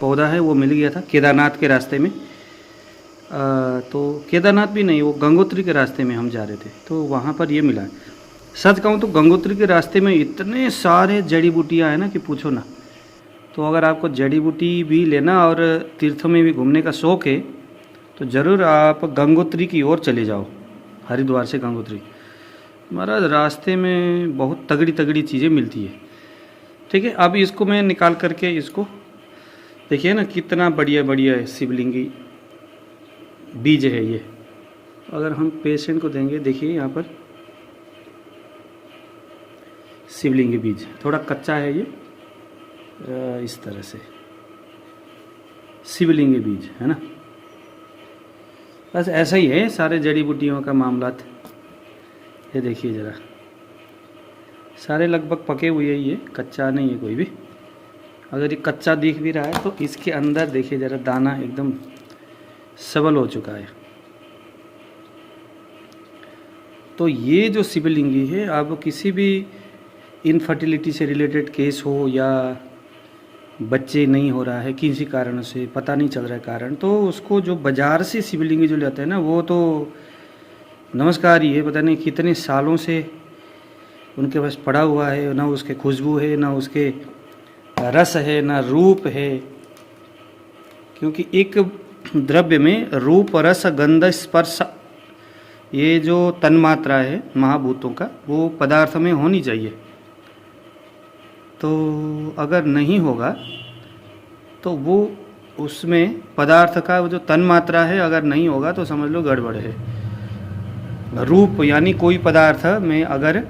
पौधा है वो मिल गया था केदारनाथ के रास्ते में। तो केदारनाथ भी नहीं, वो गंगोत्री के रास्ते में हम जा रहे थे तो वहाँ पर ये मिला। सच कहूँ तो गंगोत्री के रास्ते में इतने सारे जड़ी बूटियाँ हैं ना कि पूछो ना। तो अगर आपको जड़ी बूटी भी लेना और तीर्थों में भी घूमने का शौक़ है तो ज़रूर आप गंगोत्री की ओर चले जाओ। हरिद्वार से गंगोत्री महाराज रास्ते में बहुत तगड़ी तगड़ी चीज़ें मिलती है। ठीक है, अब इसको मैं निकाल करके इसको देखिए ना, कितना बढ़िया बढ़िया शिवलिंगी बीज है ये। अगर हम पेशेंट को देंगे, देखिए यहाँ पर शिवलिंगी बीज थोड़ा कच्चा है ये, इस तरह से शिवलिंगी बीज है ना। बस ऐसा ही है सारे जड़ी बूटियों का मामला। ये देखिए ज़रा, सारे लगभग पके हुए ही, ये कच्चा नहीं है कोई भी। अगर ये कच्चा दिख भी रहा है तो इसके अंदर देखिए ज़रा, दाना एकदम सबल हो चुका है। तो ये जो शिवलिंगी है, अब किसी भी इनफर्टिलिटी से रिलेटेड केस हो या बच्चे नहीं हो रहा है किसी कारण से, पता नहीं चल रहा है कारण, तो उसको जो बाज़ार से शिवलिंगी जो लेते हैं ना, वो तो नमस्कार ही है। पता नहीं कितने सालों से उनके पास पड़ा हुआ है, ना उसके खुशबू है, ना उसके रस है, ना रूप है। क्योंकि एक द्रव्य में रूप, रस, गंध, स्पर्श, ये जो तन्मात्रा है महाभूतों का, वो पदार्थ में होनी चाहिए। तो अगर नहीं होगा तो वो उसमें पदार्थ का वो जो तन्मात्रा है अगर नहीं होगा तो समझ लो गड़बड़ है। रूप यानी कोई पदार्थ में अगर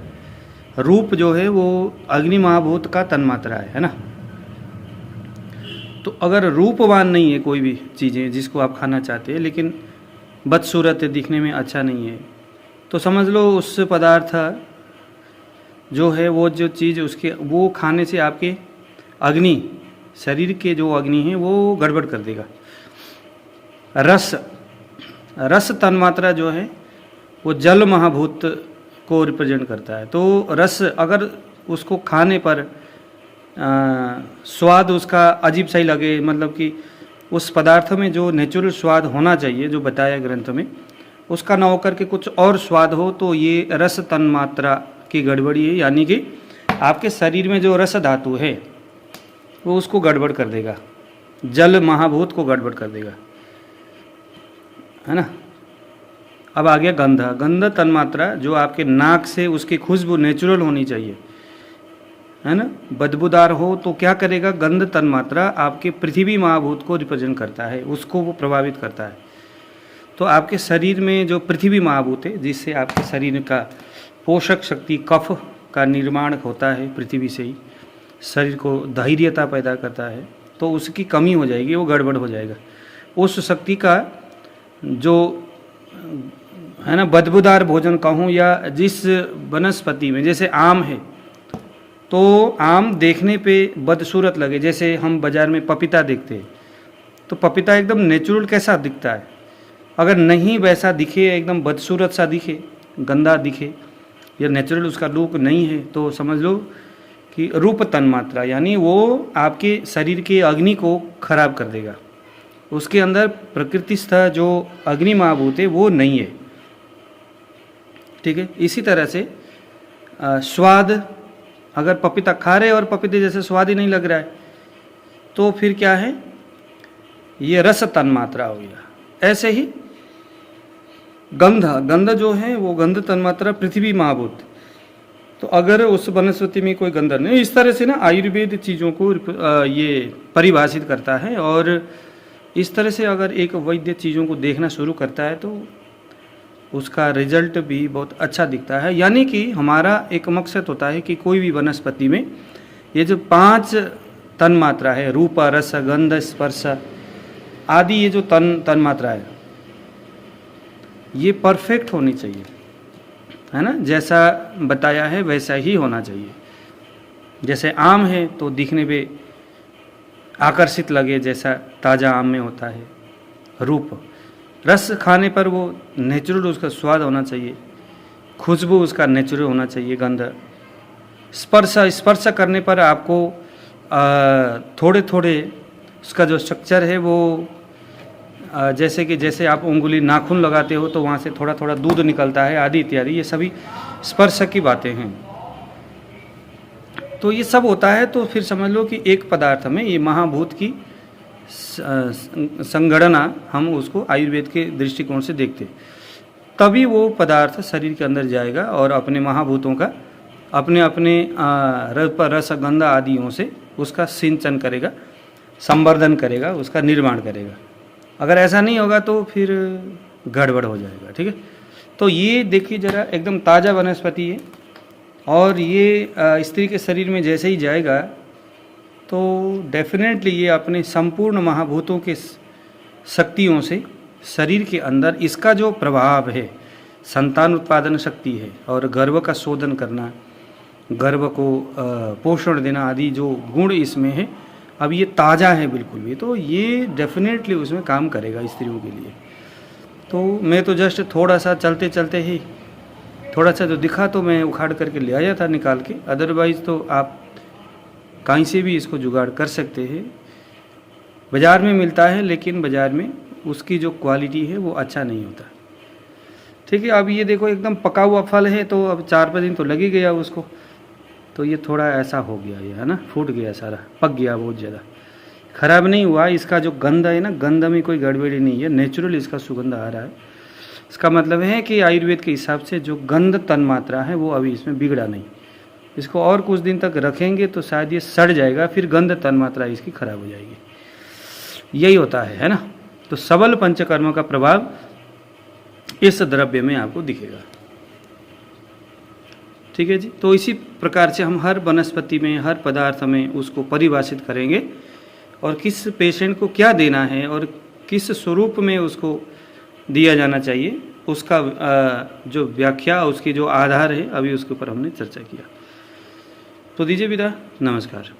रूप जो है वो अग्नि महाभूत का तन्मात्रा है ना। तो अगर रूपवान नहीं है कोई भी चीज़ें जिसको आप खाना चाहते हैं, लेकिन बदसूरत है, दिखने में अच्छा नहीं है, तो समझ लो उस पदार्थ जो है, वो जो चीज़ उसके वो खाने से आपके अग्नि, शरीर के जो अग्नि है वो गड़बड़ कर देगा। रस तन्मात्रा जो है वो जल महाभूत को रिप्रेजेंट करता है। तो रस अगर उसको खाने पर स्वाद उसका अजीब सा ही लगे, मतलब कि उस पदार्थ में जो नेचुरल स्वाद होना चाहिए जो बताया ग्रंथ में, उसका ना होकर के कुछ और स्वाद हो, तो ये रस तन्मात्रा की गड़बड़ी है। यानी कि आपके शरीर में जो रस धातु है वो उसको गड़बड़ कर देगा, जल महाभूत को गड़बड़ कर देगा, है ना। अब आ गया गंध। गंध तन्मात्रा जो आपके नाक से उसकी खुशबू नेचुरल होनी चाहिए, है ना। बदबूदार हो तो क्या करेगा, गंध तन्मात्रा आपके पृथ्वी महाभूत को रिप्रेजेंट करता है, उसको वो प्रभावित करता है। तो आपके शरीर में जो पृथ्वी महाभूत है, जिससे आपके शरीर का पोषक शक्ति कफ का निर्माण होता है, पृथ्वी से ही शरीर को धैर्यता पैदा करता है, तो उसकी कमी हो जाएगी, वो गड़बड़ हो जाएगा। उस शक्ति का जो है ना, बदबूदार भोजन कहूँ या जिस वनस्पति में, जैसे आम है तो आम देखने पे बदसूरत लगे, जैसे हम बाज़ार में पपीता देखते हैं तो पपीता एकदम नेचुरल कैसा दिखता है, अगर नहीं वैसा दिखे, एकदम बदसूरत सा दिखे, गंदा दिखे या नेचुरल उसका लुक नहीं है, तो समझ लो कि रूप तन्मात्रा यानी वो आपके शरीर के अग्नि को खराब कर देगा। उसके अंदर प्रकृतिस्थ जो अग्नि महाभूत है वो नहीं है। ठीक है, इसी तरह से स्वाद, अगर पपीता खा रहे और पपीते जैसे स्वाद ही नहीं लग रहा है तो फिर क्या है, ये रस तन्मात्रा हो गया। ऐसे ही गंध जो है वो गंध तन्मात्रा पृथ्वी महाभूत। तो अगर उस वनस्पति में कोई गंध नहीं, इस तरह से ना आयुर्वेद चीज़ों को ये परिभाषित करता है। और इस तरह से अगर एक वैद्य चीज़ों को देखना शुरू करता है तो उसका रिजल्ट भी बहुत अच्छा दिखता है। यानी कि हमारा एक मकसद होता है कि कोई भी वनस्पति में ये जो 5 तन्मात्रा है, रूप, रस, गंध, स्पर्श आदि, ये जो तन्मात्रा है ये परफेक्ट होनी चाहिए, है ना। जैसा बताया है वैसा ही होना चाहिए। जैसे आम है तो दिखने पे आकर्षित लगे जैसा ताज़ा आम में होता है रूप, रस खाने पर वो नेचुरल उसका स्वाद होना चाहिए, खुशबू उसका नेचुरल होना चाहिए, गंध, स्पर्श करने पर आपको थोड़े थोड़े उसका जो स्ट्रक्चर है वो जैसे आप उंगली नाखून लगाते हो तो वहाँ से थोड़ा थोड़ा दूध निकलता है आदि इत्यादि, ये सभी स्पर्श की बातें हैं। तो ये सब होता है तो फिर समझ लो कि एक पदार्थ में ये महाभूत की संगणना हम उसको आयुर्वेद के दृष्टिकोण से देखते, तभी वो पदार्थ शरीर के अंदर जाएगा और अपने महाभूतों का अपने अपने रस गंध आदियों से उसका सिंचन करेगा, संवर्धन करेगा, उसका निर्माण करेगा। अगर ऐसा नहीं होगा तो फिर गड़बड़ हो जाएगा। ठीक है, तो ये देखिए जरा एकदम ताज़ा वनस्पति है और ये स्त्री के शरीर में जैसे ही जाएगा तो डेफिनेटली ये अपने संपूर्ण महाभूतों के शक्तियों से शरीर के अंदर इसका जो प्रभाव है, संतान उत्पादन शक्ति है और गर्भ का शोधन करना, गर्भ को पोषण देना आदि जो गुण इसमें है, अब ये ताज़ा है बिल्कुल भी, तो ये डेफिनेटली उसमें काम करेगा स्त्रियों के लिए। तो मैं तो जस्ट थोड़ा सा चलते चलते ही थोड़ा सा जो दिखा तो मैं उखाड़ करके ले आया था निकाल के, अदरवाइज़ तो आप कहीं से भी इसको जुगाड़ कर सकते हैं। बाज़ार में मिलता है लेकिन बाज़ार में उसकी जो क्वालिटी है वो अच्छा नहीं होता। ठीक है, अब ये देखो एकदम पका हुआ फल है तो अब 4-5 दिन तो लग ही गया उसको, तो ये थोड़ा ऐसा हो गया ये, है ना, फूट गया सारा, पक गया बहुत ज़्यादा, ख़राब नहीं हुआ। इसका जो गंध है ना, गंध में कोई गड़बड़ी नहीं है, नेचुरल इसका सुगंध आ रहा है। इसका मतलब है कि आयुर्वेद के हिसाब से जो गंध तन्मात्रा है वो अभी इसमें बिगड़ा नहीं। इसको और कुछ दिन तक रखेंगे तो शायद ये सड़ जाएगा, फिर गंध तन्मात्रा इसकी खराब हो जाएगी। यही होता है ना। तो सबल पंचकर्म का प्रभाव इस द्रव्य में आपको दिखेगा। ठीक है जी, तो इसी प्रकार से हम हर वनस्पति में, हर पदार्थ में उसको परिभाषित करेंगे और किस पेशेंट को क्या देना है और किस स्वरूप में उसको दिया जाना चाहिए, उसका जो व्याख्या, उसकी जो आधार है, अभी उसके ऊपर हमने चर्चा किया। तो दीजिए विदा, नमस्कार।